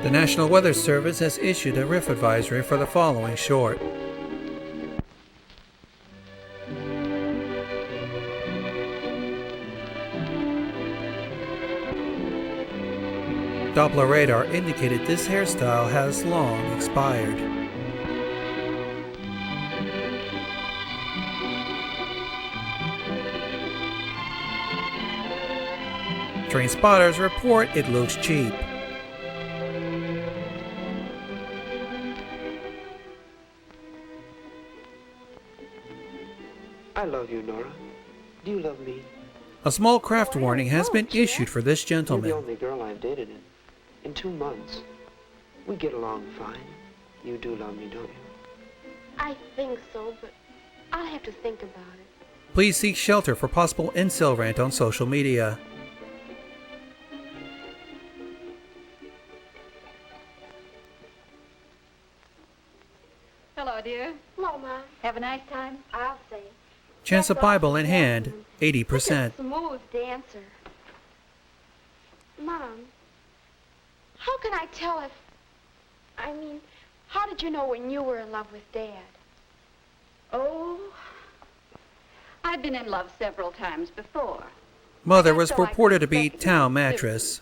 The National Weather Service has issued a riff advisory for the following short. Doppler radar indicated this hairstyle has long expired. Train spotters report it looks cheap. I love you, Nora. Do you love me? A small craft warning has been issued for this You're gentleman. the only girl I've dated in 2 months. We get along fine. You do love me, don't you? I think so, but I'll have to think about it. Please seek shelter for possible incel rant on social media. Hello, dear. Hello, Mom. Have a nice time? I'll say. Chance of Bible in hand, 80%. Such a smooth dancer. Mom, how can I tell if... how did you know when you were in love with Dad? Oh, I've been in love several times before. Mother was purported to be town mattress.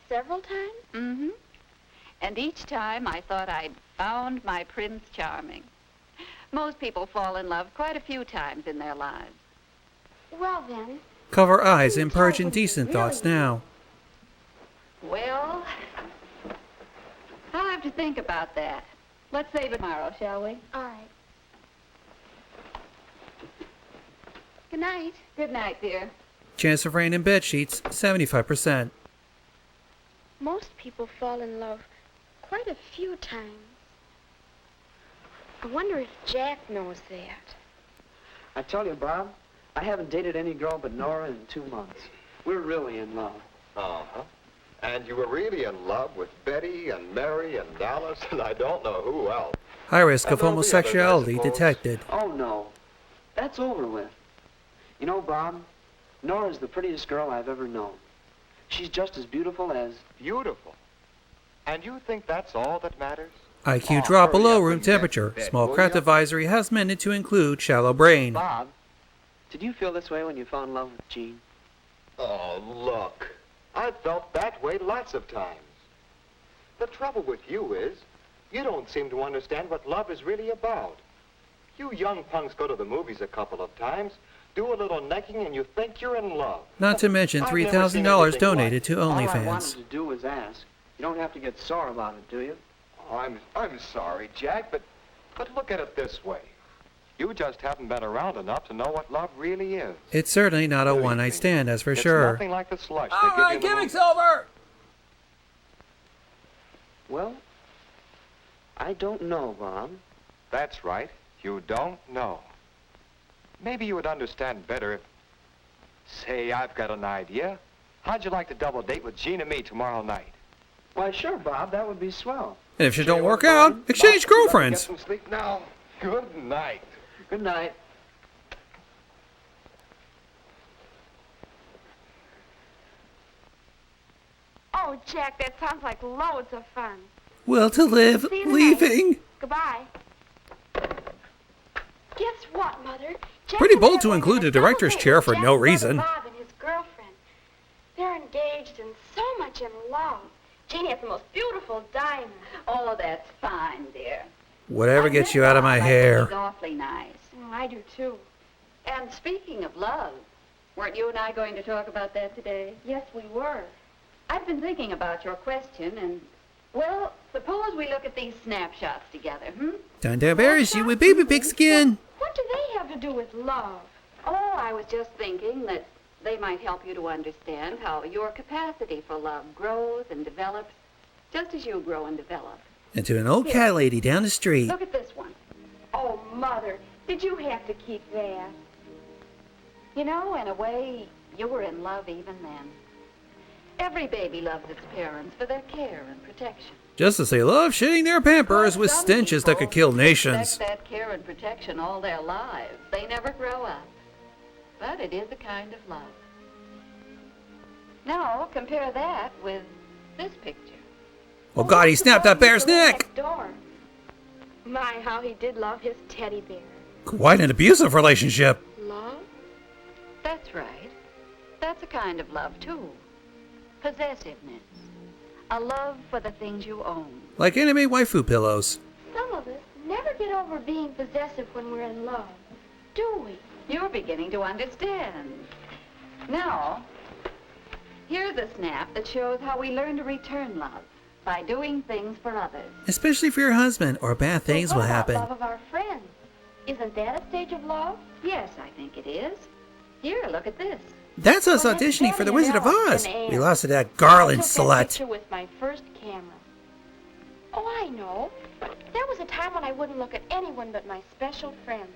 Several times? Mm-hmm. And each time I thought I'd found my Prince Charming. Most people fall in love quite a few times in their lives. Well, then... Cover eyes and purge indecent thoughts now. Well, I'll have to think about that. Let's save it tomorrow, shall we? All right. Good night. Good night, dear. Chance of rain in bed sheets, 75%. Most people fall in love quite a few times. I wonder if Jack knows that. I tell you, Bob, I haven't dated any girl but Nora in 2 months. We're really in love. Uh-huh. And you were really in love with Betty and Mary and Dallas and I don't know who else. High risk of And there'll be others, I homosexuality suppose. detected. Oh, no. That's over with. You know, Bob, Nora's the prettiest girl I've ever known. She's just as beautiful as... Beautiful. And you think that's all that matters? IQ Oh, drop hurry below up room and get to temperature. bed, Small will craft ya? advisory has meant to include shallow brain. Bob, did you feel this way when you fell in love with Jean? Oh, look. I've felt that way lots of times. The trouble with you is, you don't seem to understand what love is really about. You young punks go to the movies a couple of times, do a little necking, and you think you're in love. Not to mention I've never seen $3,000 anything donated like to All I OnlyFans. wanted to do was ask. You don't have to get sore about it, do you? Oh, I'm sorry, Jack, but look at it this way. You just haven't been around enough to know what love really is. It's certainly not a Believe one-night me, stand, that's for it's sure. nothing like the slush they give you in the movies. over! Well, I don't know, Bob. That's right. You don't know. Maybe you would understand better if... Say, I've got an idea. How'd you like to double date with Jean and me tomorrow night? Why, sure, Bob. That would be swell. And if you don't Tell you work what, out, Brian, exchange Bob, you better girlfriends. Get some sleep now. Good night. Good night. Oh, Jack, that sounds like loads of fun. Will to live, See you tonight. leaving. Goodbye. Guess what, Mother? Jack Pretty and bold Dad to were include gonna a director's celebrate chair with for Jack's no brother reason. Bob and his girlfriend. They're engaged and so much in love. Jeannie has the most beautiful diamond. Oh, that's fine, dear. Whatever I gets met you out of Bob. my I think hair. He's awfully nice. Oh, I do too. And speaking of love, weren't you and I going to talk about that today? Yes, we were. I've been thinking about your question and, well, suppose we look at these snapshots together, Time to embarrass you with baby pig skin. What do they have to do with love? Oh, I was just thinking that they might help you to understand how your capacity for love grows and develops just as you grow and develop. And to an old cat lady down the street. Look at this one. Oh, Mother, did you have to keep that? You know, in a way, you were in love even then. Every baby loves its parents for their care and protection. Just as they love shitting their pampers with Some stenches that people could kill nations. expect that care and protection all their lives. They never grow up. But it is a kind of love. Now, compare that with this picture. Oh God, he snapped that bear's neck! Next door. My, how he did love his teddy bear. Quite an abusive relationship. Love? That's right. That's a kind of love, too. Possessiveness. A love for the things you own. Like anime waifu pillows. Some of us never get over being possessive when we're in love, do we? You're beginning to understand. Now, here's a snap that shows how we learn to return love by doing things for others. Especially for your husband, or bad things Well, will what about happen. love of our friends? Isn't that a stage of love? Yes, I think it is. Here, look at this. That's us Well, that's auditioning for The Danny Wizard of and Ellen Oz. and Anne. We lost to that Garland I took that slut. picture with my first camera. Oh, I know. There was a time when I wouldn't look at anyone but my special friends.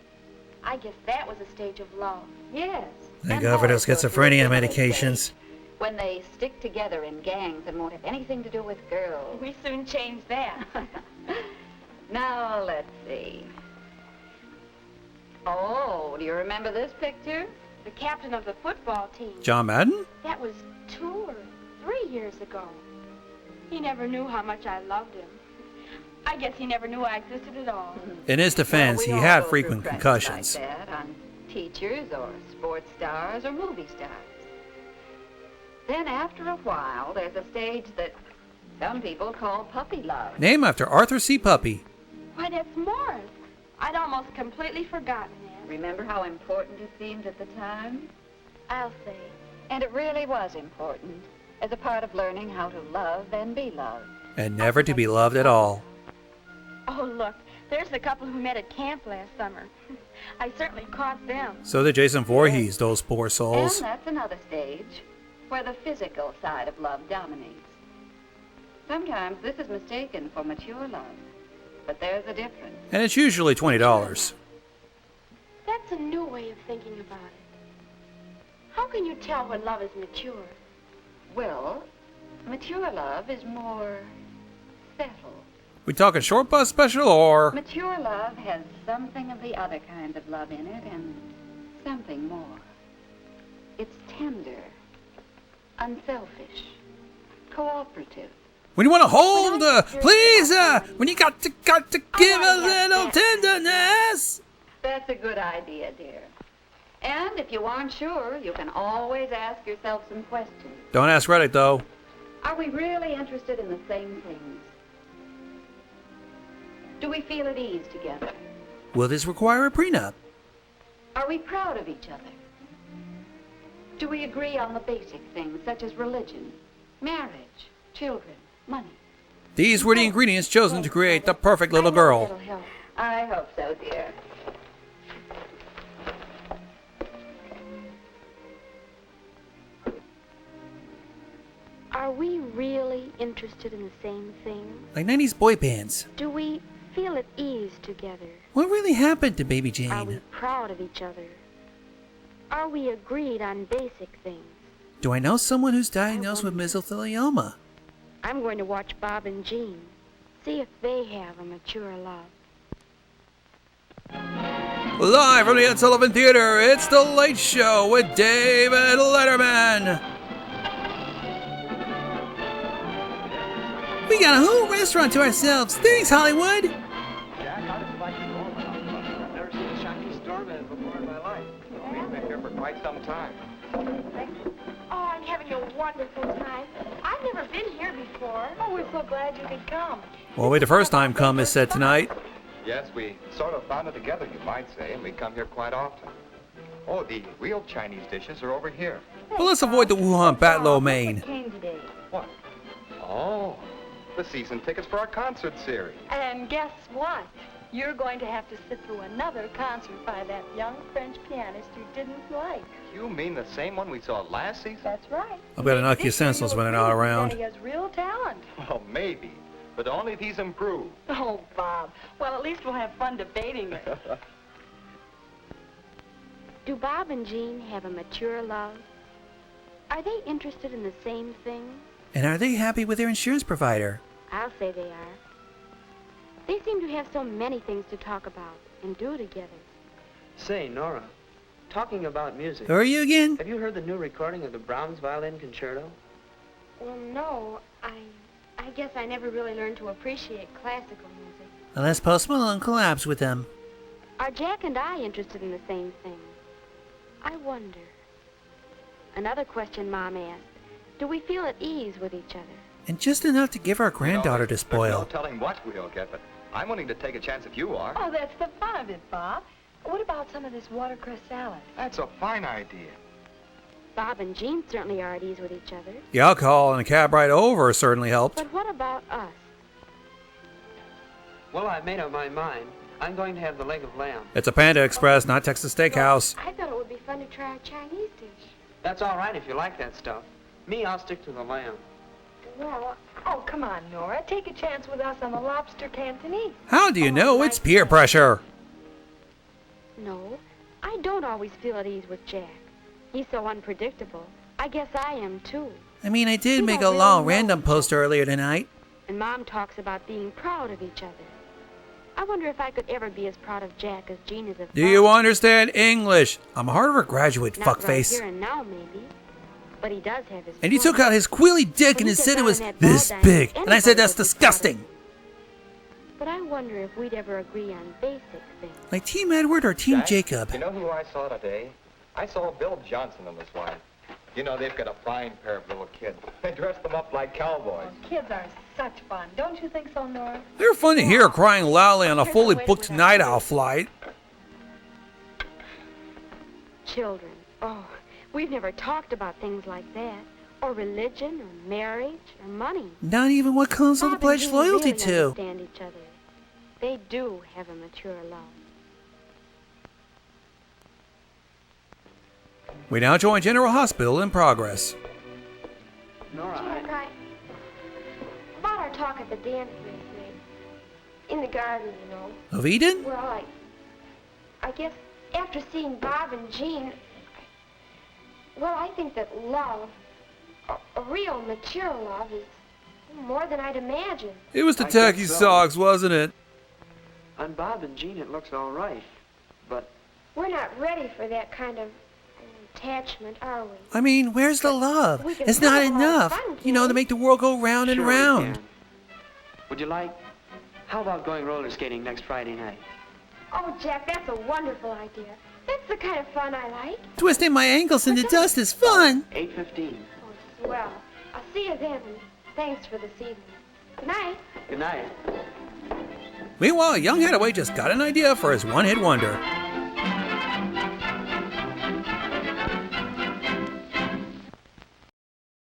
I guess that was a stage of love. Yes. Thank And God for boys those go through schizophrenia a similar medications. stage when they stick together in gangs and won't have anything to do with girls. We soon changed that. Now, let's see. Oh, do you remember this picture? The captain of the football team. John Madden? That was 2 or 3 years ago. He never knew how much I loved him. I guess he never knew I existed at all. In his defense, Well, we he all had go frequent through concussions. crushes like that on teachers or sports stars or movie stars. Then after a while, there's a stage that some people call puppy love. Named after Arthur C. Puppy. Why, that's Morris. I'd almost completely forgotten that. Remember how important it seemed at the time? I'll say. And it really was important as a part of learning how to love and be loved. And never to be loved at all. Oh, look. There's the couple who met at camp last summer. I certainly caught them. So did Jason Voorhees, those poor souls. And that's another stage where the physical side of love dominates. Sometimes this is mistaken for mature love, but there's a difference. And it's usually $20. That's a new way of thinking about it. How can you tell when love is mature? Well, mature love is more settled. We talking short bus special or? Mature love has something of the other kind of love in it and something more. It's tender, unselfish, cooperative. When you want to hold, please, when you got to give a little tenderness. That's a good idea, dear. And if you aren't sure, you can always ask yourself some questions. Don't ask Reddit, though. Are we really interested in the same things? Do we feel at ease together? Will this require a prenup? Are we proud of each other? Do we agree on the basic things such as religion, marriage, children, money? These were the ingredients chosen to create the perfect little girl. That'll help. I hope so, dear. Are we really interested in the same thing? Like 90s boy bands. Do we feel at ease together? What really happened to Baby Are we Jane? proud of each other? Are we agreed on basic things? Do I know someone who's diagnosed with mesothelioma? I'm going to watch Bob and Jean, see if they have a mature love. Live from the Ed Sullivan Theater, it's The Late Show with David Letterman. We got a whole restaurant to ourselves. Thanks, Hollywood. Jack, how did you like the Gorman? I've never seen a Chinese store before in my life. We've been here for quite some time. Oh, I'm having a wonderful time. I've never been here before. Oh, we're so glad you could come. Well, wait, the first time come is said tonight. Yes, we sort of found it together, you might say, and we come here quite often. Oh, the real Chinese dishes are over here. But let's avoid the Wuhan Bat Lo Mein. Came today. What? Oh, the season tickets for our concert series. And guess what? You're going to have to sit through another concert by that young French pianist you didn't like. You mean the same one we saw last season? That's right. I better knock you senseless when they're not around. He has real talent. Well, maybe, but only if he's improved. Oh, Bob. Well, at least we'll have fun debating it. Do Bob and Jean have a mature love? Are they interested in the same things? And are they happy with their insurance provider? I'll say they are. They seem to have so many things to talk about and do together. Say, Nora, talking about music, Who are you again? have you heard the new recording of the Brahms Violin Concerto? Well, no, I guess I never really learned to appreciate classical music. Unless Post Malone collabs with them. Are Jack and I interested in the same thing? I wonder. Another question Mom asked. Do we feel at ease with each other? And just enough to give our granddaughter to There's spoil. no telling what we'll get, but I'm willing to take a chance if you are. Oh, that's the fun of it, Bob. What about some of this watercress salad? That's a fine idea. Bob and Jean certainly are at ease with each other. The alcohol and a cab ride over certainly helped. But what about us? Well, I've made up my mind. I'm going to have the leg of lamb. It's a Panda Express, not Texas Steakhouse. I thought it would be fun to try a Chinese dish. That's all right if you like that stuff. Me, I'll stick to the lamb. Well, oh, come on, Nora. Take a chance with us on the lobster Cantonese. How do you know it's peer pressure? No, I don't always feel at ease with Jack. He's so unpredictable. I guess I am, too. I mean, I did You make a don't long really know. random post earlier tonight. And Mom talks about being proud of each other. I wonder if I could ever be as proud of Jack as Jean is of Do you Bob. understand English? I'm a Harvard graduate, Not right fuckface. here and now, maybe. But he does have his And he point. took out his quilly dick and he said it was this big. And I said that's disgusting. But I wonder if we'd ever agree on basic things. Like Team Edward or Team Jack, Jacob? You know who I saw today? I saw Bill Johnson and his wife. You know, they've got a fine pair of little kids. They dress them up like cowboys. Kids are such fun. Don't you think so, Nora? They're fun to hear crying loudly on a fully booked night owl flight. Children. Oh, we've never talked about things like that. Or religion, or marriage, or money. Not even what Gonzo Bob and pledged Jean loyalty really to. understand each other. They do have a mature love. We now join General Hospital in progress. Nora, Jack, about our talk at the dance last night. In the garden, you know. Of Eden? Well, I guess after seeing Bob and Jean, well, I think that love, a real mature love, is more than I'd imagined. It was the I tacky guess so. socks, wasn't it? on Bob and Jean it looks all right, but We're not ready for that kind of attachment, are we? I mean, where's the love? We can It's not have a lot of enough. fun, You know, can't to we? make the world go round and sure we round. can. Would you like? How about going roller skating next Friday night? Oh, Jack, that's a wonderful idea. That's the kind of fun I like. Twisting my ankles into dust is fun. 8:15. Oh, swell. I'll see you then, and thanks for this evening. Good night. Good night. Meanwhile, young Hathaway just got an idea for his one-hit wonder.